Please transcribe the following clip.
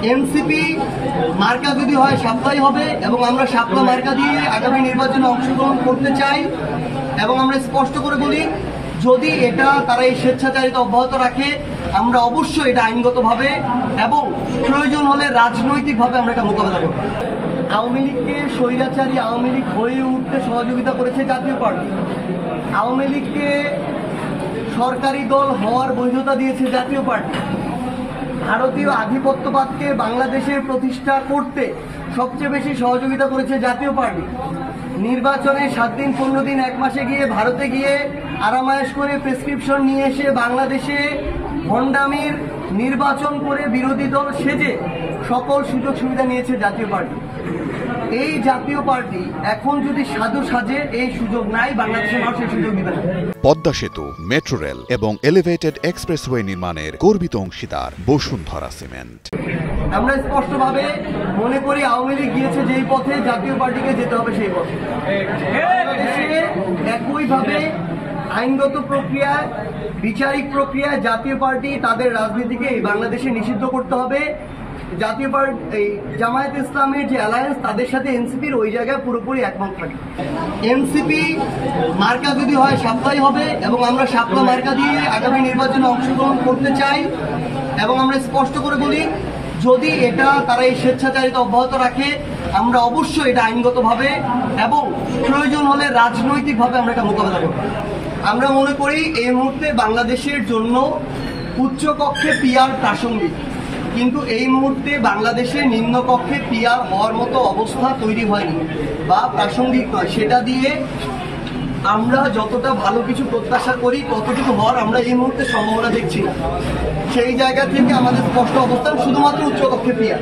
NCP মার্কা যদি হয় সাপ্লাই হবে এবং আমরা সাপ্লা মার্কা দিয়ে আগামী নির্বাচনে অংশগ্রহণ করতে চাই এবং আমরা স্পষ্ট করে বলি যদি এটা তারা এই স্বেচ্ছাচারিতা অব্যাহত রাখে আমরা অবশ্যই এটা আইনগতভাবে এবং প্রয়োজন হলে রাজনৈতিকভাবে আমরা এটা মোকাবেলা করব। আওয়ামী লীগকে স্বৈরাচারী আওয়ামী লীগ হয়ে উঠতে সহযোগিতা করেছে জাতীয় পার্টি। আওয়ামী লীগকে সরকারি দল হওয়ার বৈধতা দিয়েছে জাতীয় পার্টি। ভারতীয় আধিপত্যবাদকে বাংলাদেশে প্রতিষ্ঠা করতে সবচেয়ে বেশি সহযোগিতা করেছে জাতীয় পার্টি। নির্বাচনে 7 দিন 15 দিন 1 মাসে গিয়ে ভারতে গিয়ে আরামায়েশ করে প্রেসক্রিপশন নিয়ে এসে বাংলাদেশে ভণ্ডামির নির্বাচন করে বিরোধী দল সেজে সকল সুযোগ সুবিধা নিয়েছে জাতীয় পার্টি। এই জাতীয় পার্টি এখন যদি সাধু সাজে এই সুযোগ নাই, বাংলাদেশের মানুষ এই সুযোগ দিবে না। পদ্মা সেতু, মেট্রো রেল এবং এলিভেটেড এক্সপ্রেসওয়ে নির্মাণের গর্বিত অংশীদার বসুন্ধরা সিমেন্ট। আমরা স্পষ্টভাবে মনে করি আওয়ামী লীগ গিয়েছে যেই পথে জাতীয় পার্টিকে যেতে হবে সেই পথে। বাংলাদেশে একইভাবে আইনগত প্রক্রিয়ায় বিচারিক প্রক্রিয়ায় জাতীয় পার্টি তাদের রাজনীতিকে এই বাংলাদেশে নিষিদ্ধ করতে হবে। জাতীয় পার্টি এই জামায়াত ইসলামের যে অ্যালায়েন্স তাদের সাথে এনসিপির ওই জায়গায় পুরোপুরি একমত থাকে। এনসিপি মার্কা যদি হয় সাপ্লাই হবে এবং আমরা সাপ্লা মার্কা দিয়ে আগামী নির্বাচনে অংশগ্রহণ করতে চাই এবং আমরা স্পষ্ট করে বলি যদি এটা তারা এই স্বেচ্ছাচারিতা অব্যাহত রাখে আমরা অবশ্যই এটা আইনগতভাবে এবং প্রয়োজন হলে রাজনৈতিকভাবে আমরা এটা মোকাবেলা করব। আমরা মনে করি এই মুহূর্তে বাংলাদেশের জন্য উচ্চকক্ষে পিআর প্রাসঙ্গিক, কিন্তু এই মুহূর্তে বাংলাদেশের নিম্নকক্ষে পিআর হওয়ার মতো অবস্থা তৈরি হয়নি বা প্রাসঙ্গিক নয়। সেটা দিয়ে আমরা যতটা ভালো কিছু প্রত্যাশা করি ততটুকু হওয়ার আমরা এই মুহূর্তে সম্ভাবনা দেখছি না। সেই জায়গা থেকে আমাদের স্পষ্ট অবস্থান শুধুমাত্র উচ্চকক্ষে পিআর।